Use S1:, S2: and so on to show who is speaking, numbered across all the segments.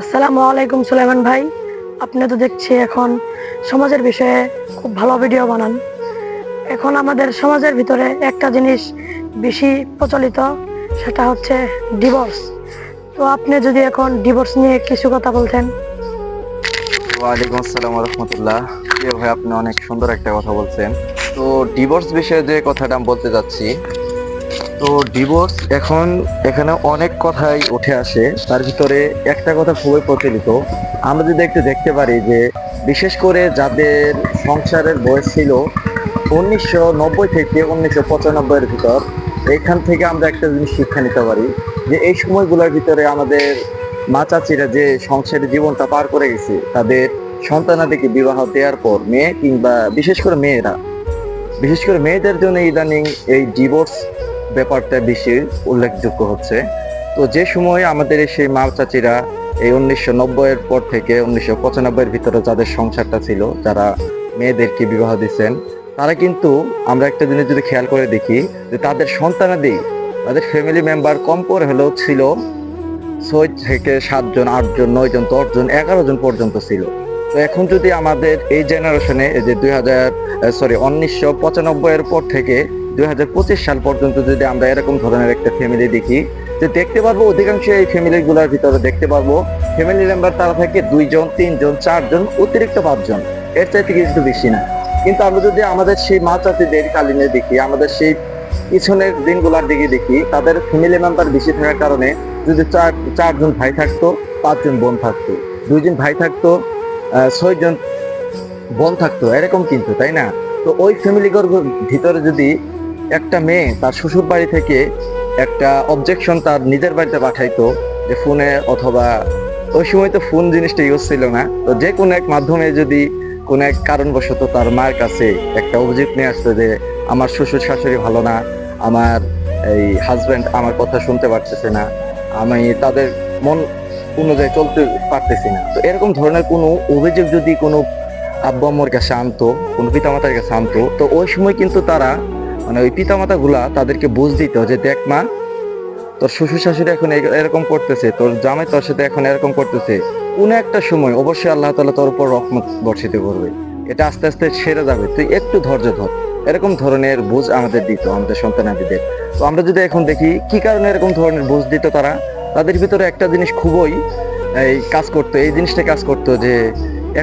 S1: আসসালামু আলাইকুম সুলাইমান ভাই। আপনি তো দেখছি এখন সমাজের বিষয়ে খুব ভালো ভিডিও বানান। এখন আমাদের সমাজের ভিতরে একটা জিনিস বেশি প্রচলিত, সেটা হচ্ছে ডিভোর্স। তো আপনি যদি এখন ডিভোর্স নিয়ে কিছু কথা বলতেন।
S2: ওয়ালাইকুম আসসালাম রহমতুল্লাহ। ভাই, আপনি অনেক সুন্দর একটা কথা বলছেন। তো ডিভোর্স বিষয়ে যে কথাটা আমি বলতে যাচ্ছি, তো ডিভোর্স এখন এখানে অনেক কথাই উঠে আসে। তার ভিতরে একটা কথা খুবই প্রচলিত। আমরা যদি একটু দেখতে পারি যে বিশেষ করে যাদের সংসারের বয়স ছিল 1990 থেকে 1995 এর ভিতর, এখান থেকে আমরা একটা জিনিস শিক্ষা নিতে পারি যে এই সময়গুলোর ভিতরে আমাদের মা চাচিরা যে সংসারের জীবনটা পার করে গেছে, তাদের সন্তানাদিকে বিবাহ দেওয়ার পর মেয়ে কিংবা বিশেষ করে মেয়েদের জন্য ইদানিং এই ডিভোর্স ব্যাপারটা বেশি উল্লেখযোগ্য হচ্ছে। তো যে সময় আমাদের সেই মা চাচিরা এই 1990 এর পর থেকে 1995 এর ভিতরে যাদের সংসারটা ছিল, যারা মেয়েদেরকে বিবাহ দিচ্ছেন, তারা কিন্তু আমরা একটা জিনিস যদি খেয়াল করে দেখি যে তাদের সন্তানাদি, তাদের ফ্যামিলি মেম্বার কম করে হলেও ছিল 6 থেকে 7 জন, 8 জন, 9 জন, 10 জন, 11 জন পর্যন্ত ছিল। তো এখন যদি আমাদের এই জেনারেশনে এই যে 1995 এর পর থেকে 2025 সাল পর্যন্ত যদি আমরা এরকম ধরনের একটা ফ্যামিলি দেখি, যে দেখতে পারবো অধিকাংশ এই ফ্যামিলি গুলার ভিতরে দেখতে পারবো ফ্যামিলি মেম্বার তারা থাকে 2 জন, 3 জন, 4 জন, অতিরিক্ত 5 জন, এর চাইতে কিন্তু বেশি না। কিন্তু আমরা যদি আমাদের সেই মা চাচিদের কালীনে দেখি, আমাদের সেই পিছনের দিনগুলার দিকে দেখি, তাদের ফ্যামিলি মেম্বার বেশি থাকার কারণে যদি 4 জন ভাই থাকতো, 5 জন বোন থাকতো, 2 জন ভাই থাকতো, 6 জন বোন থাকতো, এরকম কিন্তু, তাই না? তো ওই ফ্যামিলিগুলোর ভিতরে যদি একটা মেয়ে তার শ্বশুর বাড়ি থেকে একটা অবজেকশন তার নিজের বাড়িতে পাঠাইতো, যে ফোনে অথবা ওই সময় তো ফোন জিনিসটা ইউজ ছিল না, তো যে কোনো এক মাধ্যমে যদি কোনো এক কারণবশত তার মায়ের কাছে একটা অভিযোগ নিয়ে আসতো যে আমার শ্বশুর শাশুড়ি ভালো না, আমার এই হাজবেন্ড আমার কথা শুনতে পারতেছে না, আমি তাদের মন অনুযায়ী চলতে পারতেছি না, তো এরকম ধরনের কোনো অভিযোগ যদি কোনো আব্বু আম্মুর কাছে আনতো, কোনো পিতামাতার কাছে আনতো, তো ওই সময় কিন্তু তারা মানে ওই পিতামাতা গুলা তাদেরকে বুঝ দিত যে দেখ মা, তোর শ্বশুর শাশুড়ি এখন এরকম করতেছে, তোর জামাই তোর সাথে এখন এরকম করতেছে, কোন একটা সময় অবশ্যই আল্লাহ তাআলা তোর উপর রহমত বর্ষিত করবে, এটা আস্তে আস্তে সেরে যাবে, তুই একটু ধৈর্য ধর। এরকম ধরনের বুঝ আমাদের দিত আমাদের সন্তানাদিদের। তো আমরা যদি এখন দেখি কি কারণে এরকম ধরনের বুঝ দিত তারা, তাদের ভিতরে একটা জিনিস খুবই এই জিনিসটা কাজ করতো যে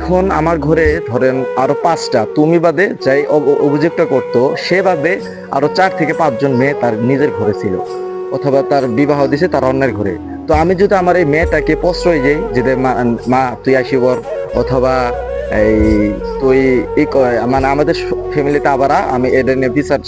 S2: এখন আমার ঘরে ধরেন আরো 5টা, তুমি বাদে যাই অভিযোগটা করতো সে বাদে আরো 4 থেকে 5 জন মেয়ে তার নিজের ঘরে ছিল, অথবা তার বিবাহ দিছে তার অন্যের ঘরে। তো আমি যদি আমার এই মেয়েটাকে প্রশ্রয় যাই যে মা তুই আসি বর, অথবা এই তুই মানে আমাদের ফ্যামিলিতে আবার আমি এটা নিয়ে বিচার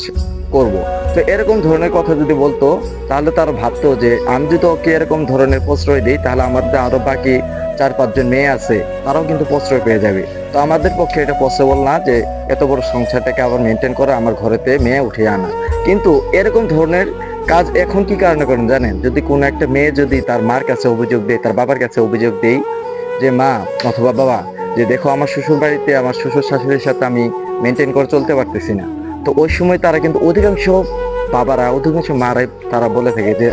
S2: করব, তো এরকম ধরনের কথা যদি বলতো, তাহলে তার ভাবতো যে আমি যদি ওকে এরকম ধরনের প্রশ্রয় দিই, তাহলে আমাদের আরো বাকি 4-5 জন মেয়ে আছে, তারাও কিন্তু প্রশ্রয় পেয়ে যাবে। তো আমাদের পক্ষে এটা পসিবল না যে এত বড় সংসারটাকে আবার মেনটেন করে আমার ঘরেতে মেয়ে উঠিয়ে আনা। কিন্তু এরকম ধরনের কাজ এখন কি কারণে করেন জানেন? যদি কোনো একটা মেয়ে যদি তার মার কাছে অভিযোগ দেয়, তার বাবার কাছে অভিযোগ দেয় যে মা অথবা বাবা, যে দেখো আমার শ্বশুর বাড়িতে আমার শ্বশুর শাশুড়ির সাথে আমি মেনটেন করে চলতে পারতেছি না, তো ওই সময় তারা কিন্তু অধিকাংশ বাবারা, অধিকাংশ মারাই তারা বলে থাকে যে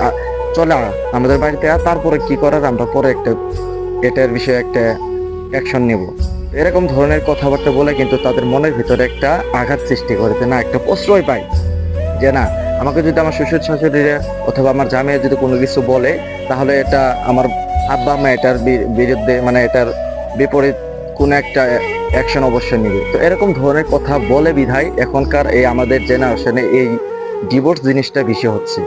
S2: চলে আমাদের বাড়িতে, তারপরে কি করার আমরা পরে এটার বিষয়ে একটা অ্যাকশন নেব। এরকম ধরনের কথাবার্তা বলে কিন্তু তাদের মনের ভিতরে একটা আঘাত সৃষ্টি করে, যে না, একটা প্রশ্রয় পায় যে না, আমাকে যদি আমার শ্বশুর শাশুড়িরা অথবা আমার জামাই যদি কোনো কিছু বলে, তাহলে এটা আমার আব্বা আম্মা এটার বিরুদ্ধে, মানে এটার বিপরীত কোনো একটা অ্যাকশন অবশ্যই নেবে। তো এরকম ধরনের কথা বলে বিধায় এখনকার এই আমাদের জেনারেশনে এই ডিভোর্স জিনিসটা বেশি হচ্ছে।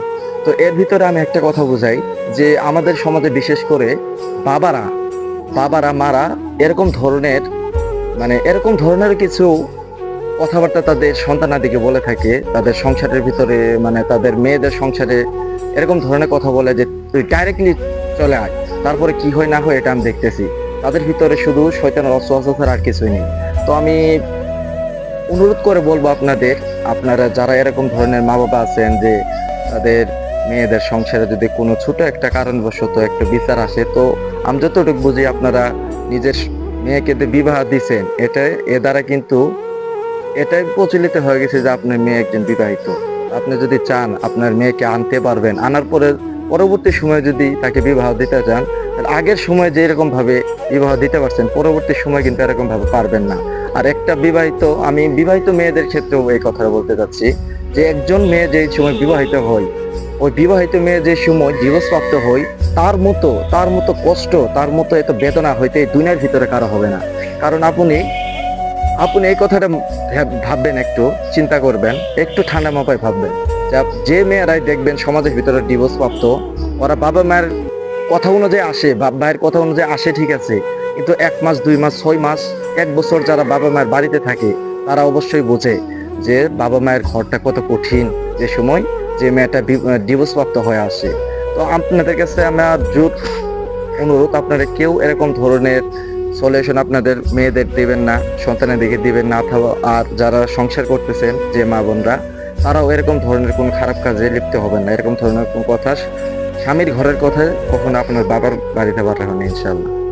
S2: তো এর ভিতরে আমি একটা কথা বুঝাই যে আমাদের সমাজে বিশেষ করে বাবারা বাবারা মারা এরকম ধরনের, মানে এরকম ধরনের কিছু কথাবার্তা তাদের সন্তানাদিকে বলে থাকে, তাদের সংসারের ভিতরে, মানে তাদের মেয়েদের সংসারে এরকম ধরনের কথা বলে যে তুই ডাইরেক্টলি চলে আয়, তারপরে কি হয় না হয় এটা আমি দেখতেছি। তাদের ভিতরে শুধু শয়তানের ওয়াসওয়াসা ছাড়া আর কিছুই নেই। তো আমি অনুরোধ করে বলবো আপনারা যারা এরকম ধরনের মা বাবা আছেন, যে তাদের মেয়েদের সংসারে যদি কোনো ছোট একটা কারণবশত একটা বিচার আসে, তো আমি যতটুকু বুঝি আপনারা নিজের মেয়েকে যে বিবাহ দিচ্ছেন, এ দ্বারা কিন্তু এটাই প্রচলিত হয়ে গেছে যে আপনার মেয়ে একজন বিবাহিত। আপনি যদি চান আপনার মেয়েকে আনতে পারবেন, আনার পরে পরবর্তী সময়ে যদি তাকে বিবাহ দিতে চান, তাহলে আগের সময় যে এরকম ভাবে বিবাহ দিতে পারছেন, পরবর্তী সময় কিন্তু এরকম ভাবে পারবেন না। আর একটা আমি বিবাহিত মেয়েদের ক্ষেত্রেও এই কথাটা বলতে চাচ্ছি, যে একজন মেয়ে যে সময় বিবাহিত হয়, ওই বিবাহিত মেয়ে যে সময় ডিভোর্স প্রাপ্ত হয়, তার মতো কষ্ট, তার মতো এত বেদনা হইতে এই দুনিয়ার ভিতরে কারো হবে না। কারণ আপনি এই কথাটা ভাববেন, একটু চিন্তা করবেন, একটু ঠান্ডা মাথায় ভাববেন যে মেয়েরাই দেখবেন সমাজের ভিতরে ডিভোর্স প্রাপ্ত, ওরা বাবা মায়ের কথা অনুযায়ী আসে, বাবা মায়ের কথা অনুযায়ী আসে, ঠিক আছে, কিন্তু 1 মাস 2 মাস 6 মাস 1 বছর যারা বাবা মায়ের বাড়িতে থাকে, তারা অবশ্যই বোঝে যে বাবা মায়ের ঘরটা কত কঠিন যে সময় যে মেয়েটা ডিভোর্স প্রাপ্ত হয়ে আসে। তো আপনাদের কাছে আমার জোর অনুরোধ, আপনারা কেউ এরকম ধরনের সলিউশন আপনাদের মেয়েদের দিবেন না, সন্তানের দিকে দিবেন না, অথবা আর যারা সংসার করতেছেন যে মা বোনরা, তারাও এরকম ধরনের কোন খারাপ কাজে লিপ্ত হবেন না। এরকম ধরনের কোন কথা, স্বামীর ঘরের কথা কখনো আপনার বাবার বাড়িতে পাঠাবেন না, ইনশাআল্লাহ।